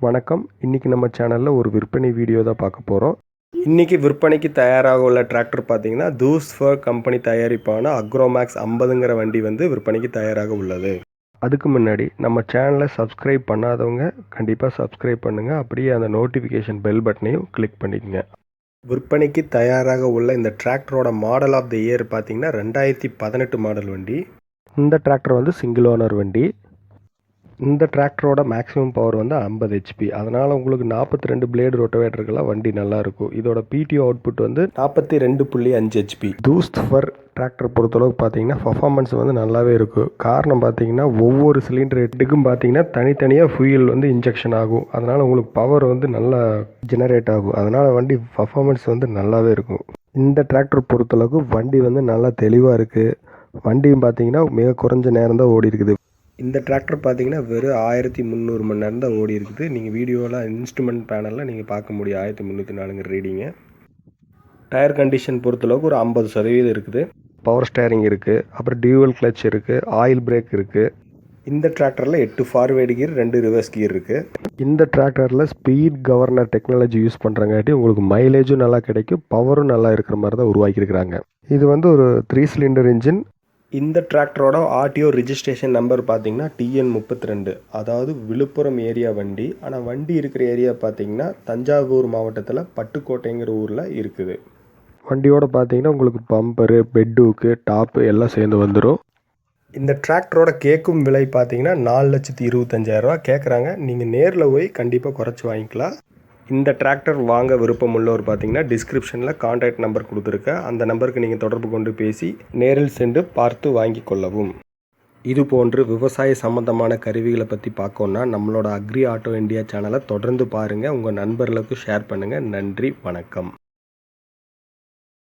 வணக்கம். இன்றைக்கி நம்ம சேனலில் ஒரு விற்பனை வீடியோ தான் பார்க்க போகிறோம். இன்றைக்கி விற்பனைக்கு தயாராக உள்ள டிராக்டர் பார்த்தீங்கன்னா Deutz-Fahr கம்பெனி தயாரிப்பான அக்ரோமேக்ஸ் 50ங்கிற வண்டி வந்து விற்பனைக்கு தயாராக உள்ளது. அதுக்கு முன்னாடி நம்ம சேனலை சப்ஸ்கிரைப் பண்ணாதவங்க கண்டிப்பாக சப்ஸ்கிரைப் பண்ணுங்கள். அப்படியே அந்த நோட்டிஃபிகேஷன் பெல் பட்டனையும் கிளிக் பண்ணிக்கங்க. விற்பனைக்கு தயாராக உள்ள இந்த டிராக்டரோட மாடல் ஆஃப் த இயர் பார்த்தீங்கன்னா 2018 மாடல் வண்டி. இந்த டிராக்டர் வந்து சிங்கிள் ஓனர் வண்டி. இந்த டிராக்டரோட மேக்ஸிமம் பவர் வந்து 50 ஹெச்பி. அதனால் உங்களுக்கு 42 பிளேடு ரொட்டவேட்டருக்கெல்லாம் வண்டி நல்லாயிருக்கும். இதோட பிடிஓ அவுட்புட் வந்து 42.5 ஹெச்பி. Deutz-Fahr டிராக்டர் பொறுத்தளவுக்கு பார்த்தீங்கன்னா பர்ஃபார்மன்ஸ் வந்து நல்லாவே இருக்கும். காரணம் பார்த்தீங்கன்னா ஒவ்வொரு சிலிண்டர் ஹெட்டுக்கும் பார்த்தீங்கன்னா தனித்தனியாக ஃபியூயல் வந்து இன்ஜெக்ஷன் ஆகும். அதனால் உங்களுக்கு பவர் வந்து நல்லா ஜெனரேட் ஆகும். அதனால் வண்டி பர்ஃபார்மன்ஸ் வந்து நல்லாவே இருக்கும். இந்த டிராக்டர் பொறுத்தளவுக்கு வண்டி வந்து நல்லா தெளிவாக இருக்குது. வண்டியும் பார்த்தீங்கன்னா மிக குறைஞ்ச நேரம் தான் ஓடி இருக்குது. இந்த டிராக்டர் பார்த்தீங்கன்னா வெறும் 1300 மணி நேரம் தான் ஓடி இருக்குது. நீங்கள் வீடியோவில் இன்ஸ்ட்ருமெண்ட் பேனலில் நீங்கள் பார்க்க முடியும் 1304 ரீடிங்கு. டயர் கண்டிஷன் பொறுத்தளவுக்கு ஒரு 50% இருக்குது. பவர் ஸ்டேரிங் இருக்குது, அப்புறம் டியூவல் கிளச் இருக்குது, ஆயில் பிரேக் இருக்குது. இந்த டிராக்டரில் 8 ஃபார்வேர்டு கியர் 2 ரிவர்ஸ் கியர் இருக்குது. இந்த டிராக்டரில் ஸ்பீட் கவர்னர் டெக்னாலஜி யூஸ் பண்ணுறங்காட்டி உங்களுக்கு மைலேஜும் நல்லா கிடைக்கும், பவரும் நல்லா இருக்கிற மாதிரி தான் உருவாக்கியிருக்கிறாங்க. இது வந்து ஒரு 3 சிலிண்டர் இன்ஜின். இந்த டிராக்டரோட ஆர்டிஓ ரிஜிஸ்ட்ரேஷன் நம்பர் பார்த்தீங்கன்னா TN32, அதாவது விழுப்புரம் ஏரியா வண்டி. ஆனால் வண்டி இருக்கிற ஏரியா பார்த்தீங்கன்னா தஞ்சாவூர் மாவட்டத்தில் பட்டுக்கோட்டைங்கிற ஊரில் இருக்குது. வண்டியோட பார்த்தீங்கன்னா உங்களுக்கு பம்பரு, பெட்டுக்கு, டாப்பு எல்லாம் சேர்ந்து வந்துடும். இந்த டிராக்டரோட கேட்கும் விலை பார்த்தீங்கன்னா 4,25,000 கேட்குறாங்க. நீங்கள் நேரில் போய் கண்டிப்பாக குறைச்சி வாங்கிக்கலாம். இந்த டிராக்டர் வாங்க விருப்பம் உள்ளவர் பார்த்தீங்கன்னா டிஸ்கிரிப்ஷனில் கான்டாக்ட் நம்பர் கொடுத்துருக்கேன். அந்த நம்பருக்கு நீங்கள் தொடர்பு கொண்டு பேசி நேரில் சென்று பார்த்து வாங்கி கொள்ளவும். இது போன்று விவசாய சம்பந்தமான கருவிகளை பற்றி பார்க்கணுன்னா நம்மளோட அக்ரி ஆட்டோ இந்தியா சேனலை தொடர்ந்து பாருங்கள். உங்கள் நண்பர்களுக்கு ஷேர் பண்ணுங்கள். நன்றி, வணக்கம்.